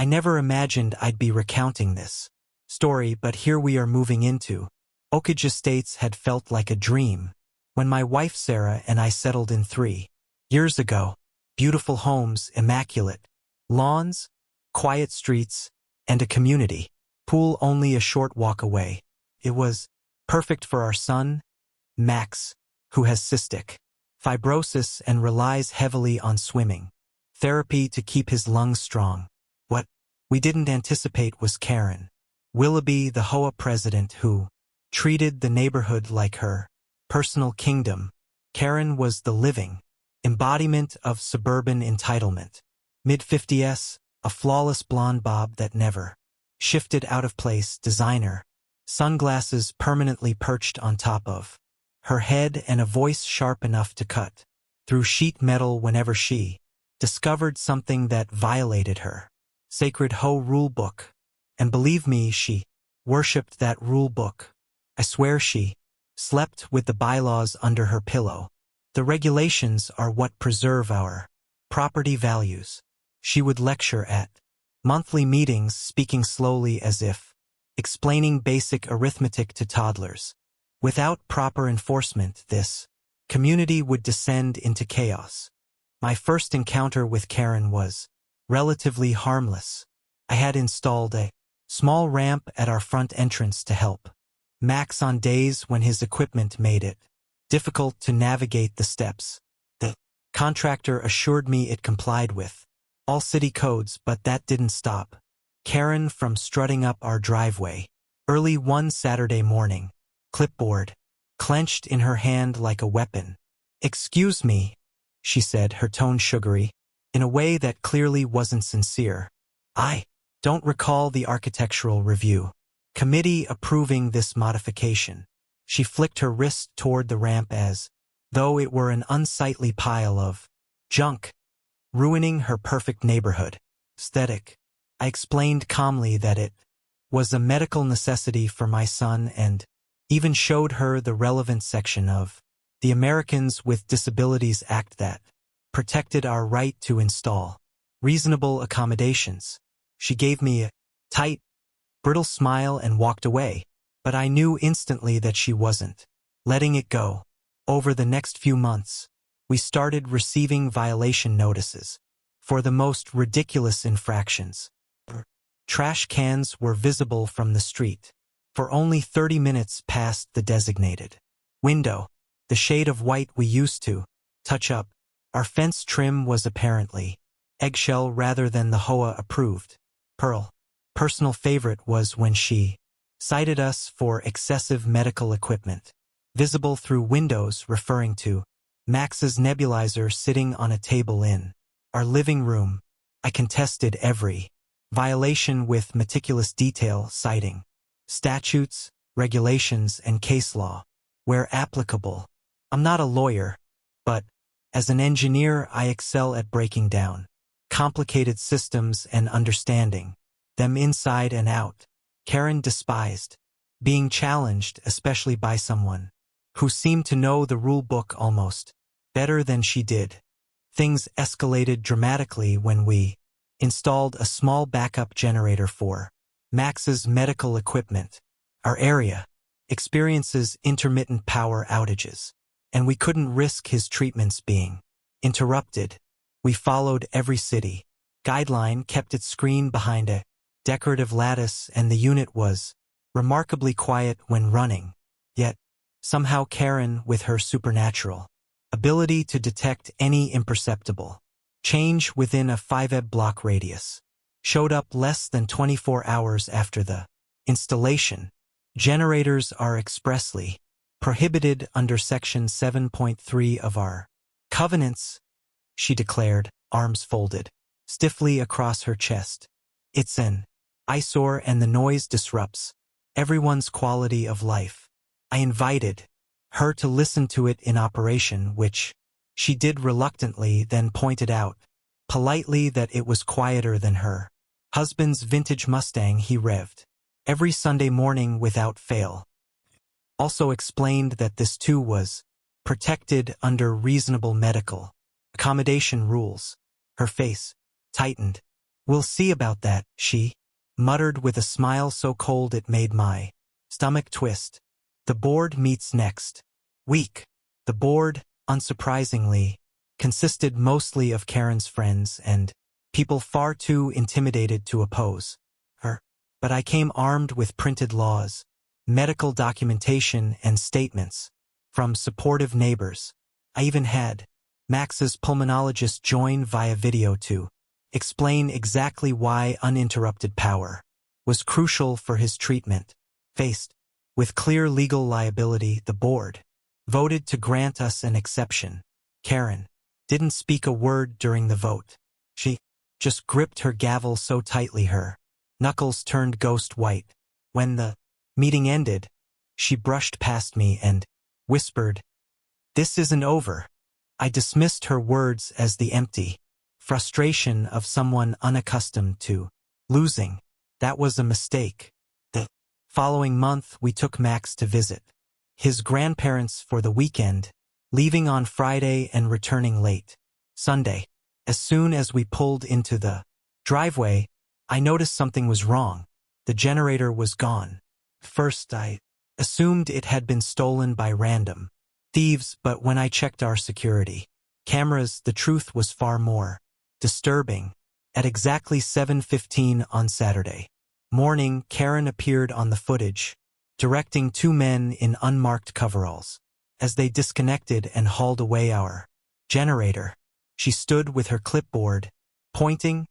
I never imagined I'd be recounting this story, but here we are moving into. Oakage Estates had felt like a dream when my wife Sarah and I settled in 3 years ago. Beautiful homes, immaculate lawns, quiet streets, and a community pool only a short walk away. It was perfect for our son, Max, who has cystic fibrosis and relies heavily on swimming therapy to keep his lungs strong. What we didn't anticipate was Karen Willoughby, the HOA president, who treated the neighborhood like her personal kingdom. Karen was the living embodiment of suburban entitlement. Mid-50s, a flawless blonde bob that never shifted out of place, designer sunglasses permanently perched on top of her head, and a voice sharp enough to cut through sheet metal whenever she discovered something that violated her sacred HOA rule book. And believe me, she worshipped that rule book. I swear she slept with the bylaws under her pillow. The regulations are what preserve our property values. She would lecture at monthly meetings, speaking slowly as if explaining basic arithmetic to toddlers. Without proper enforcement, this community would descend into chaos. My first encounter with Karen was relatively harmless. I had installed a small ramp at our front entrance to help Max on days when his equipment made it difficult to navigate the steps. The contractor assured me it complied with all city codes, but that didn't stop Karen from strutting up our driveway early one Saturday morning, clipboard clenched in her hand like a weapon. "Excuse me," she said, her tone sugary, in a way that clearly wasn't sincere. "I don't recall the architectural review committee approving this modification." She flicked her wrist toward the ramp as though it were an unsightly pile of junk, ruining her perfect neighborhood aesthetic. I explained calmly that it was a medical necessity for my son, and even showed her the relevant section of the Americans with Disabilities Act that protected our right to install reasonable accommodations. She gave me a tight, brittle smile and walked away, but I knew instantly that she wasn't letting it go. Over the next few months, we started receiving violation notices for the most ridiculous infractions. Trash cans were visible from the street for only 30 minutes past the designated window, the shade of white we used to touch up. Our fence trim was apparently eggshell rather than the HOA approved pearl. Personal favorite was when she cited us for excessive medical equipment visible through windows, referring to Max's nebulizer sitting on a table in our living room. I contested every violation with meticulous detail, citing statutes, regulations, and case law where applicable. I'm not a lawyer, but as an engineer I excel at breaking down complicated systems and understanding them inside and out. Karen despised being challenged, especially by someone who seemed to know the rule book almost better than she did. Things escalated dramatically when we installed a small backup generator for Max's medical equipment. Our area experiences intermittent power outages, and we couldn't risk his treatments being interrupted. We followed every city guideline, kept it screened behind a decorative lattice, and the unit was remarkably quiet when running. Yet, somehow Karen, with her supernatural ability to detect any imperceptible change within a 5 block radius, showed up less than 24 hours after the installation. Generators are expressly prohibited under Section 7.3 of our covenants, she declared, arms folded stiffly across her chest. It's an eyesore and the noise disrupts everyone's quality of life. I invited her to listen to it in operation, which she did reluctantly, then pointed out politely that it was quieter than her husband's vintage Mustang he revved every Sunday morning without fail. Also explained that this too was protected under reasonable medical accommodation rules. Her face tightened We'll see about that, she muttered with a smile so cold it made my stomach twist. The board meets next week. The board, unsurprisingly, consisted mostly of Karen's friends and people far too intimidated to oppose her. But I came armed with printed laws, medical documentation, and statements from supportive neighbors. I even had Max's pulmonologist join via video to explain exactly why uninterrupted power was crucial for his treatment. Faced with clear legal liability, the board voted to grant us an exception. Karen didn't speak a word during the vote. She just gripped her gavel so tightly her knuckles turned ghost white. When the meeting ended, she brushed past me and whispered, "This isn't over." I dismissed her words as the empty frustration of someone unaccustomed to losing. That was a mistake. The following month, we took Max to visit his grandparents for the weekend, leaving on Friday and returning late Sunday. As soon as we pulled into the driveway, I noticed something was wrong. The generator was gone. First, I assumed it had been stolen by random thieves, but when I checked our security cameras, the truth was far more disturbing. At exactly 7:15 on Saturday morning, Karen appeared on the footage, directing two men in unmarked coveralls. As they disconnected and hauled away our generator, she stood with her clipboard, pointing,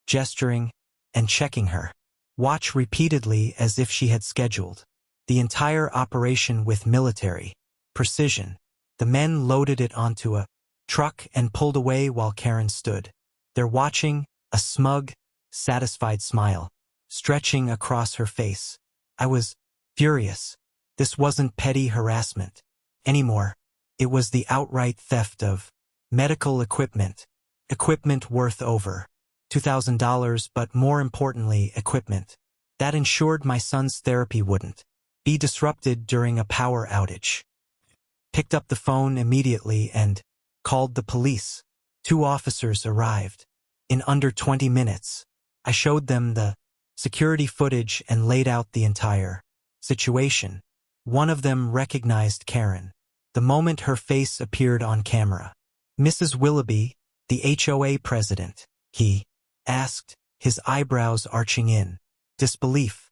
gesturing, and checking her watch repeatedly as if she had scheduled the entire operation with military precision. The men loaded it onto a truck and pulled away while Karen stood there watching, a smug, satisfied smile stretching across her face. I was furious. This wasn't petty harassment anymore. It was the outright theft of medical equipment. Equipment worth over $2,000, but more importantly, equipment that ensured my son's therapy wouldn't be disrupted during a power outage. Picked up the phone immediately and called the police. 2 officers arrived. In under 20 minutes, I showed them the security footage and laid out the entire situation. One of them recognized Karen the moment her face appeared on camera. "Mrs. Willoughby, the HOA president?" he asked, his eyebrows arching in disbelief.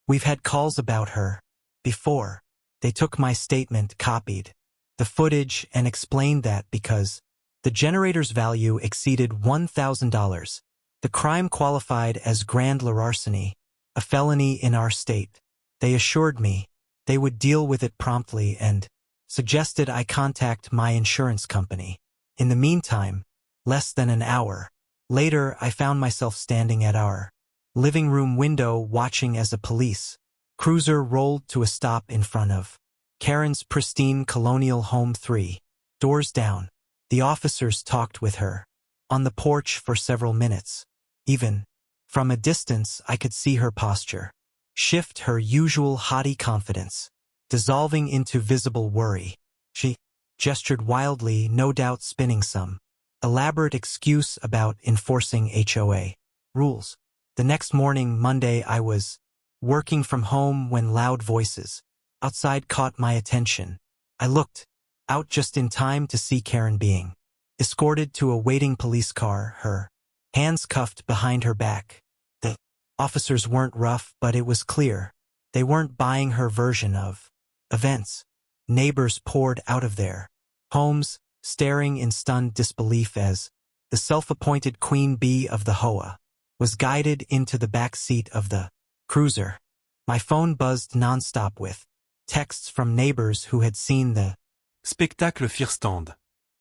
"We've had calls about her before." They took my statement, copied the footage, and explained that because the generator's value exceeded $1,000, the crime qualified as grand larceny, a felony in our state. They assured me they would deal with it promptly and suggested I contact my insurance company. In the meantime, less than an hour later, I found myself standing at our living room window watching as a police cruiser rolled to a stop in front of Karen's pristine colonial home 3 doors down. The officers talked with her on the porch for several minutes. Even from a distance, I could see her posture shift, her usual haughty confidence dissolving into visible worry. She gestured wildly, no doubt spinning some elaborate excuse about enforcing HOA rules. The next morning, Monday, I was working from home when loud voices outside caught my attention. I looked out just in time to see Karen being escorted to a waiting police car, her hands cuffed behind her back. The officers weren't rough, but it was clear they weren't buying her version of events. Neighbors poured out of their homes, staring in stunned disbelief as the self-appointed queen bee of the HOA was guided into the back seat of the cruiser. My phone buzzed nonstop with texts from neighbors who had seen the spectacle first-hand.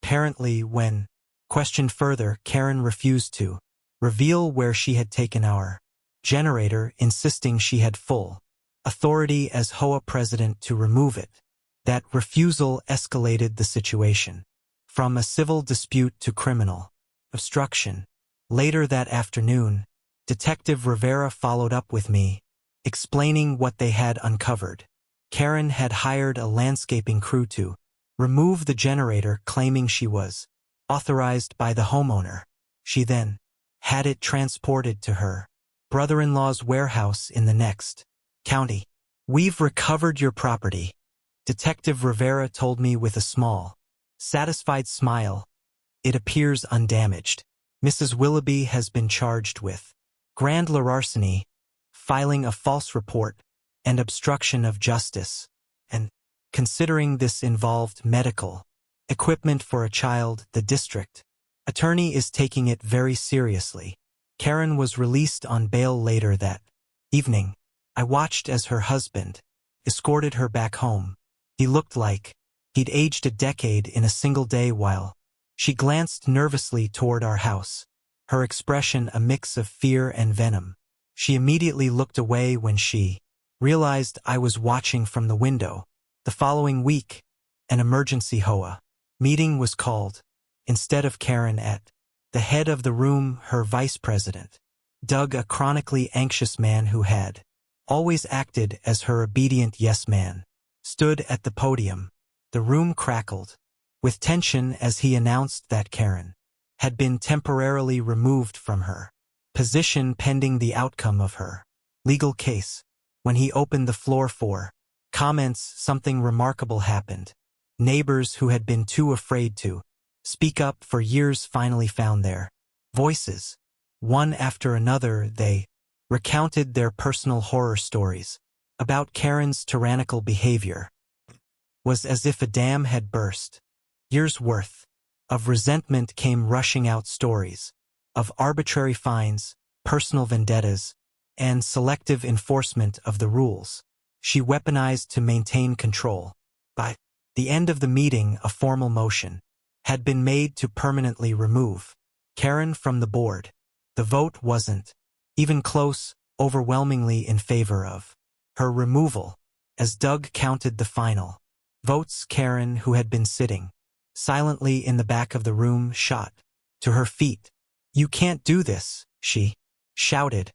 Apparently, when questioned further, Karen refused to reveal where she had taken our generator, insisting she had full authority as HOA president to remove it. That refusal escalated the situation from a civil dispute to criminal obstruction. Later that afternoon, Detective Rivera followed up with me, explaining what they had uncovered. Karen had hired a landscaping crew to remove the generator, claiming she was authorized by the homeowner. She then had it transported to her brother-in-law's warehouse in the next county. "We've recovered your property," Detective Rivera told me with a small, satisfied smile. "It appears undamaged. Mrs. Willoughby has been charged with grand larceny, filing a false report, and obstruction of justice. And, considering this involved medical equipment for a child, the district attorney is taking it very seriously." Karen was released on bail later that evening. I watched as her husband escorted her back home. He looked like he'd aged a decade in a single day while she glanced nervously toward our house, her expression a mix of fear and venom. She immediately looked away when she realized I was watching from the window. The following week, an emergency HOA meeting was called. Instead of Karen at the head of the room, her vice president, Doug, a chronically anxious man who had always acted as her obedient yes man, stood at the podium. The room crackled with tension as he announced that Karen had been temporarily removed from her position pending the outcome of her legal case. When he opened the floor for comments, something remarkable happened. Neighbors who had been too afraid to speak up for years finally found their voices. One after another, they recounted their personal horror stories about Karen's tyrannical behavior. Was as if a dam had burst. Years' worth of resentment came rushing out, stories of arbitrary fines, personal vendettas, and selective enforcement of the rules she weaponized to maintain control. By the end of the meeting, a formal motion had been made to permanently remove Karen from the board. The vote wasn't even close, overwhelmingly in favor of her removal. As Doug counted the final votes, Karen, who had been sitting silently in the back of the room, shot to her feet. "You can't do this," she shouted,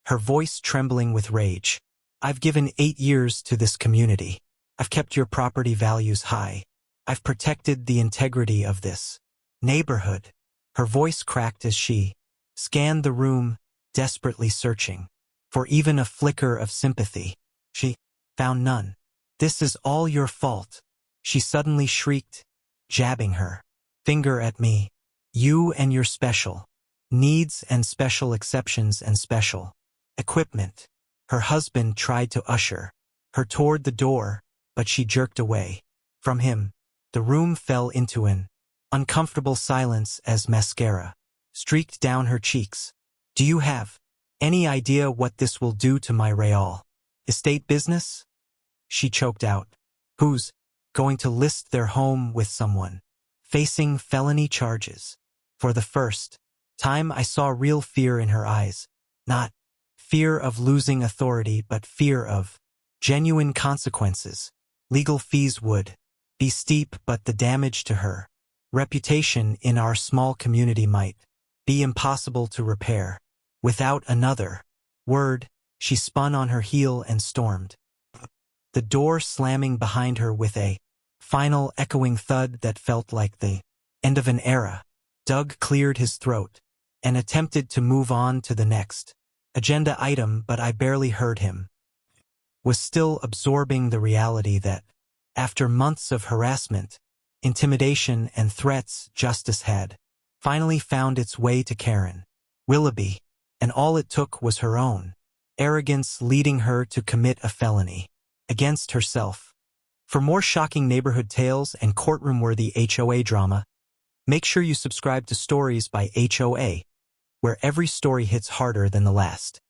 her voice trembling with rage. "I've given 8 years to this community. I've kept your property values high. I've protected the integrity of this neighborhood." Her voice cracked as she scanned the room, desperately searching for even a flicker of sympathy. She found none. "This is all your fault," she suddenly shrieked, jabbing her finger at me. "You and your special needs and special exceptions and special equipment." Her husband tried to usher her toward the door, but she jerked away from him. The room fell into an uncomfortable silence as mascara streaked down her cheeks. "Do you have any idea what this will do to my real estate business?" she choked out. "Who's going to list their home with someone facing felony charges?" For the first time, I saw real fear in her eyes. Not fear of losing authority, but fear of genuine consequences. Legal fees would be steep, but the damage to her reputation in our small community might be impossible to repair. Without another word, she spun on her heel and stormed, the door slamming behind her with a final echoing thud that felt like the end of an era. Doug cleared his throat and attempted to move on to the next agenda item, but I barely heard him. Was still absorbing the reality that, after months of harassment, intimidation, and threats, justice had finally found its way to Karen Willoughby, and all it took was her own arrogance leading her to commit a felony against herself. For more shocking neighborhood tales and courtroom-worthy HOA drama, make sure you subscribe to Stories by HOA, where every story hits harder than the last.